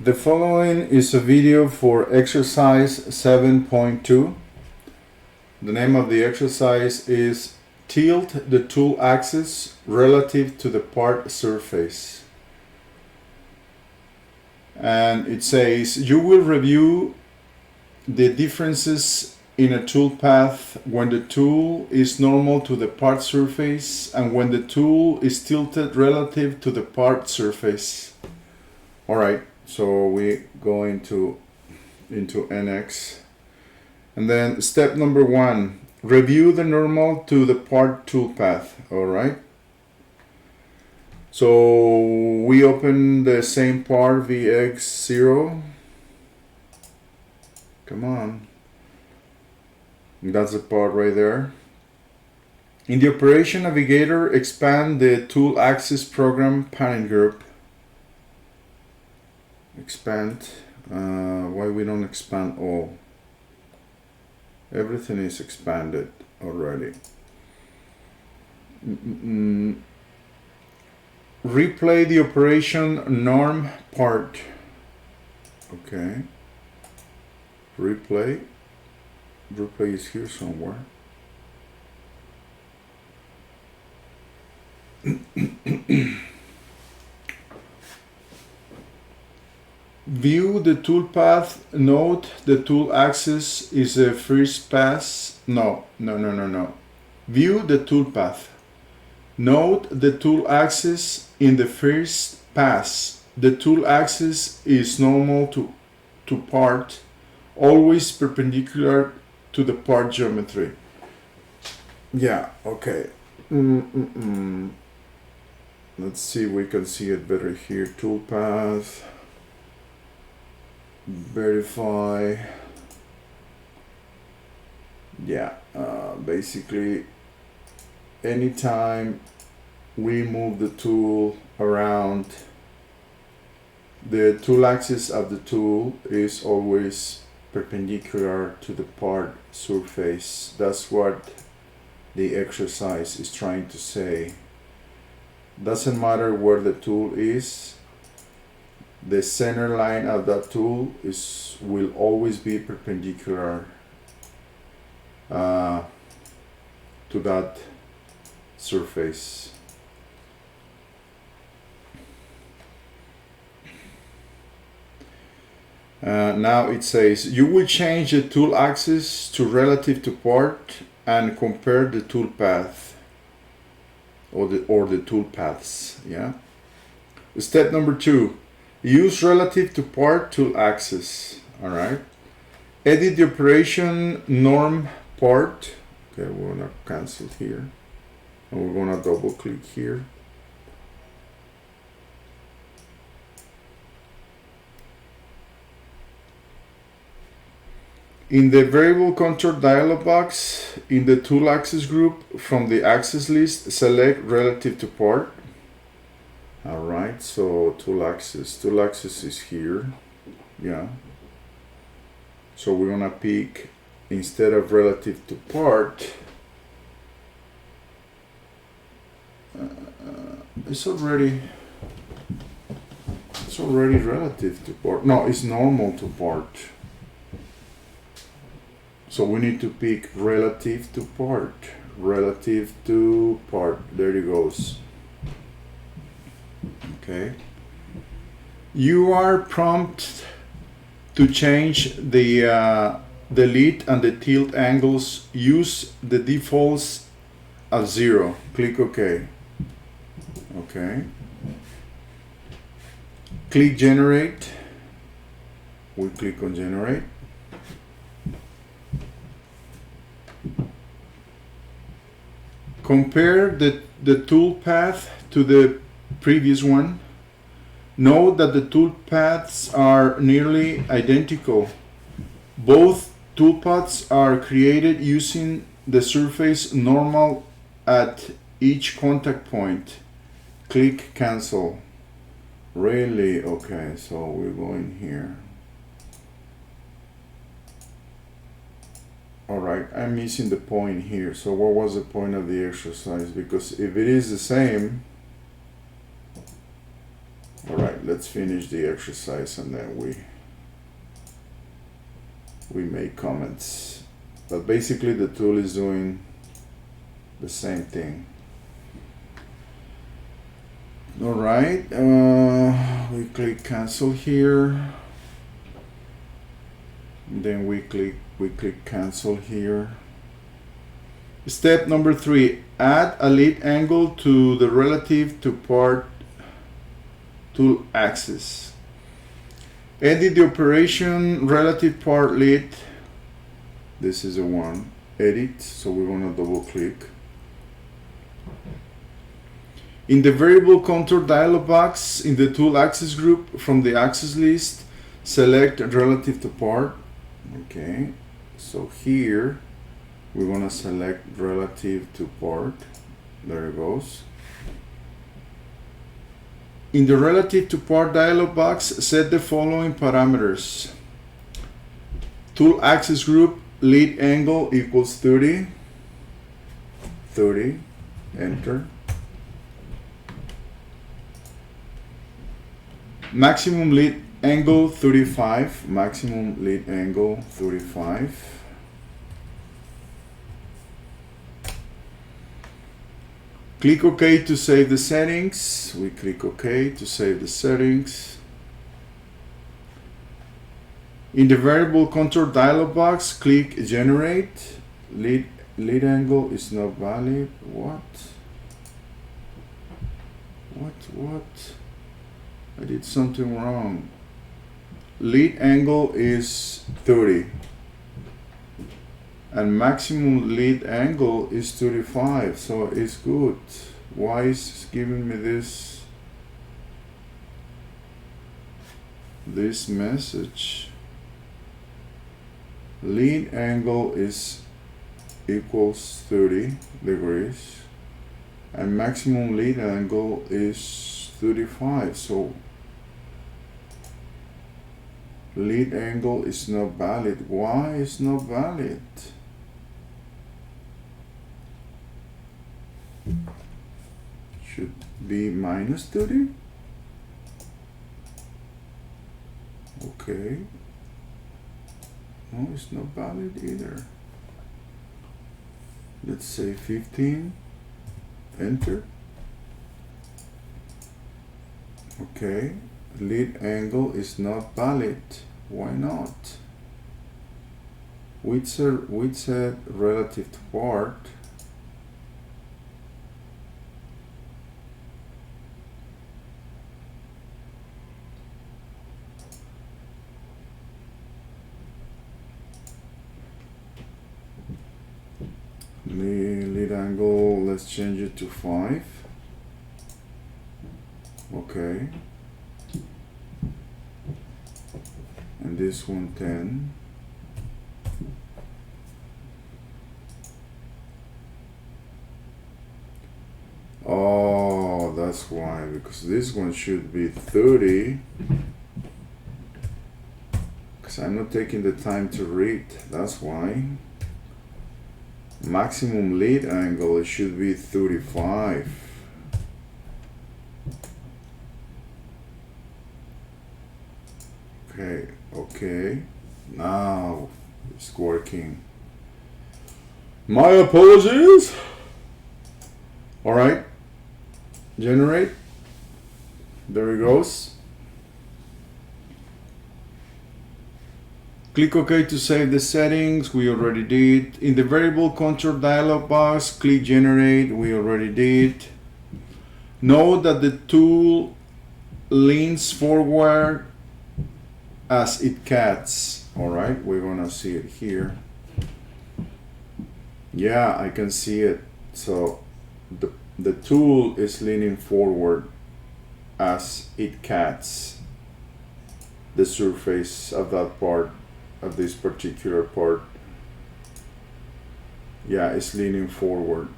The following is a video for exercise 7.2. The name of the exercise is Tilt the tool axis relative to the part surface. And it says you will review the differences in a tool path when the tool is normal to the part surface and when the tool is tilted relative to the part surface. All right. So we go into NX, and then step number 1, review the normal to the part toolpath. All right. So we open the same part VX0. Come on. That's the part right there. In the operation navigator, expand the tool axis program panel group. Expand. Why we don't expand all? Everything is expanded already. Replay the operation norm part. Okay. Replay. Replay is here somewhere. View the toolpath. Note the tool axis is a first pass. No. View the toolpath. Note the tool axis in the first pass. The tool axis is normal to part, always perpendicular to the part geometry. Yeah, okay. Let's see if we can see it better here. Toolpath. Verify. Yeah, basically anytime we move the tool around, the tool axis of the tool is always perpendicular to the part surface. That's what the exercise is trying to say. Doesn't matter where the tool is, the center line of that tool will always be perpendicular to that surface. Now it says you will change the tool axis to relative to part and compare the tool path or the tool paths. Yeah. Step number 2. Use relative to part tool axis. All right. Edit the operation norm part. Okay, we're gonna cancel here, and we're gonna double click here. In the variable contour dialog box, in the tool axis group, from the axis list, select relative to part. All right, so tool axis is here. Yeah. So we're gonna pick, instead of relative to part, it's already relative to part. No, it's normal to part. So we need to pick relative to part. Relative to part. There it goes. Okay. You are prompted to change the lead and the tilt angles. Use the defaults of 0. Click OK. Okay. Click generate. We click on generate. Compare the tool path to the previous one. Note that the tool paths are nearly identical. Both tool paths are created using the surface normal at each contact point. Click cancel. Really? Okay, so we're going here. Alright, I'm missing the point here. So what was the point of the exercise? Because if it is the same, alright, right, let's finish the exercise and then we make comments. But basically the tool is doing the same thing. All right, we click cancel here. Then we click cancel here. Step number 3, add a lead angle to the relative to part tool axis. Edit the operation relative part lead. This is a 1. Edit, so we're going to double click. In the variable contour dialog box in the tool axis group, from the axis list, select relative to part. Okay, so here we're going to select relative to part. There it goes. In the relative to part dialog box, set the following parameters. Tool axis group lead angle equals 30. Enter. Maximum lead angle 35. Maximum lead angle 35. Click OK to save the settings. We click OK to save the settings. In the variable contour dialog box, click generate. Lead angle is not valid. What? I did something wrong. Lead angle is 30. And maximum lead angle is 35, so it's good. Why is it giving me this message? Lead angle is equals 30 degrees and maximum lead angle is 35, so lead angle is not valid. Why is not valid? Should be minus 30. Okay. No, it's not valid either. Let's say 15. Enter. Okay. Lead angle is not valid. Why not? We said relative to part. Lead angle, let's change it to 5. Okay. And this one 10. Oh, that's why, because this one should be 30. Because I'm not taking the time to read, that's why. Maximum lead angle, it should be 35. Okay, now it's working. My apologies. All right, generate. There it goes. Click OK to save the settings. We already did. In the variable contour dialog box, click generate. We already did. Note that the tool leans forward as it cuts. All right, we're gonna see it here. Yeah, I can see it. So the tool is leaning forward as it cuts the surface of that part, of this particular part. Yeah, it's leaning forward,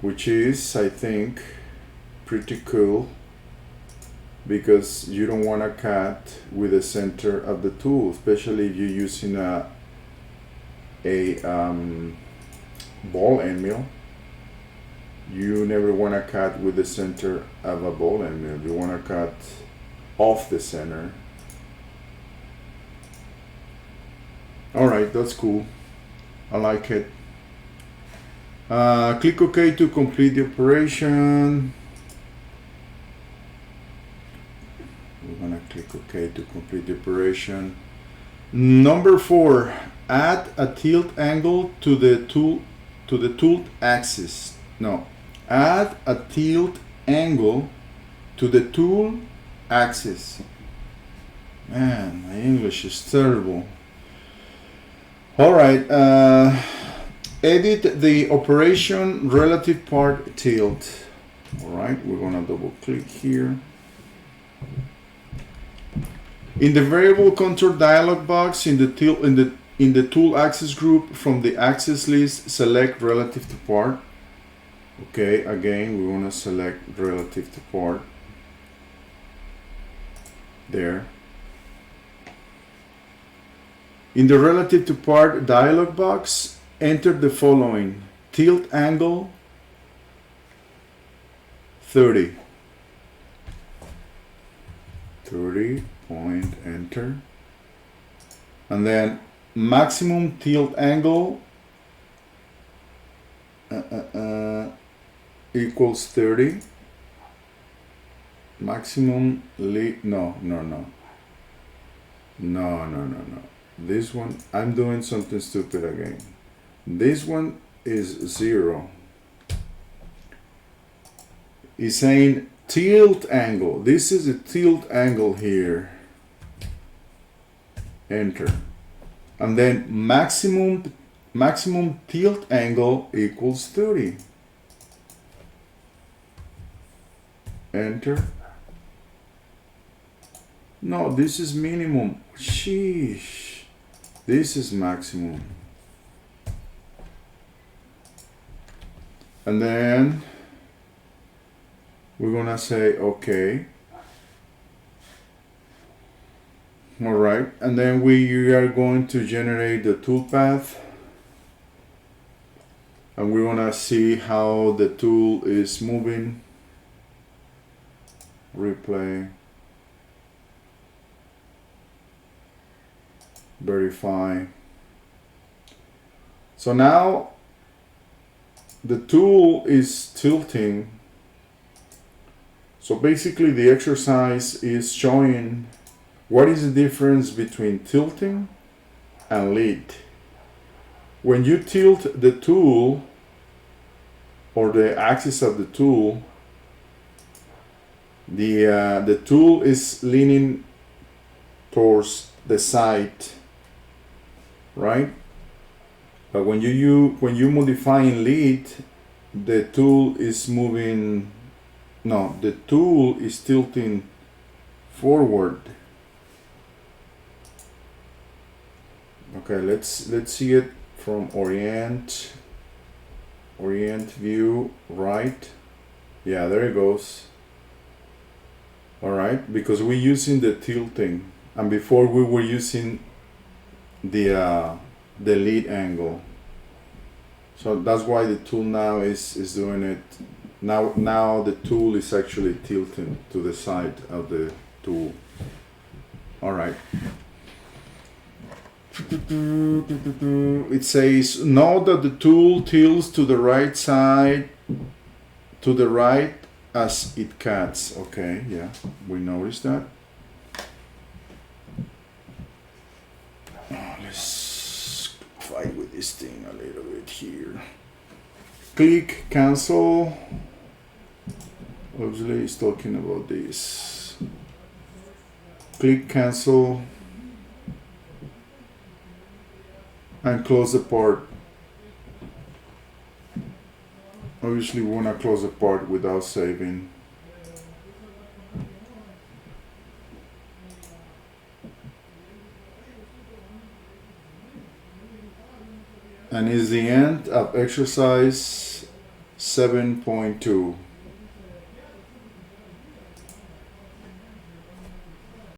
which is, I think, pretty cool, because you don't want to cut with the center of the tool, especially if you're using a ball end mill. You never want to cut with the center of a ball end mill. You want to cut off the center. Alright, that's cool. I like it. Click OK to complete the operation. We're gonna click OK to complete the operation. Number 4, add a tilt angle to the tool axis. No, add a tilt angle to the tool axis. Man, my English is terrible. All right, edit the operation relative part tilt. All right, we're gonna double click here. In the variable contour dialog box in the tool axis group, from the axis list, select relative to part. Okay, again, we want to select relative to part. There. In the relative to part dialog box, enter the following: tilt angle 30. 30, point, enter. And then maximum tilt angle equals 30. Maximum no. This one, I'm doing something stupid again. This one is 0. It's saying tilt angle. This is a tilt angle here. Enter. And then maximum tilt angle equals 30. Enter. No, this is minimum. Sheesh. This is maximum. And then we're gonna say okay. All right, and then we are going to generate the toolpath, and we want to see how the tool is moving. Replay. Verify. So now the tool is tilting. So basically the exercise is showing what is the difference between tilting and lead. When you tilt the tool or the axis of the tool, the tool is leaning towards the side, right? But when you modify in lead, the tool is moving. No, the tool is tilting forward. Okay, let's see it from orient view, right? Yeah, there it goes. All right, because we're using the tilting, and before we were using the lead angle. So that's why the tool now is doing it. Now the tool is actually tilting to the side of the tool. All right. It says, note that the tool tilts to the right side, to the right as it cuts. Okay, yeah, we noticed that. Let's fight with this thing a little bit here. Click cancel. Obviously it's talking about this. Click cancel and close the part. Obviously we want to close the part without saving. And is the end of exercise 7.2.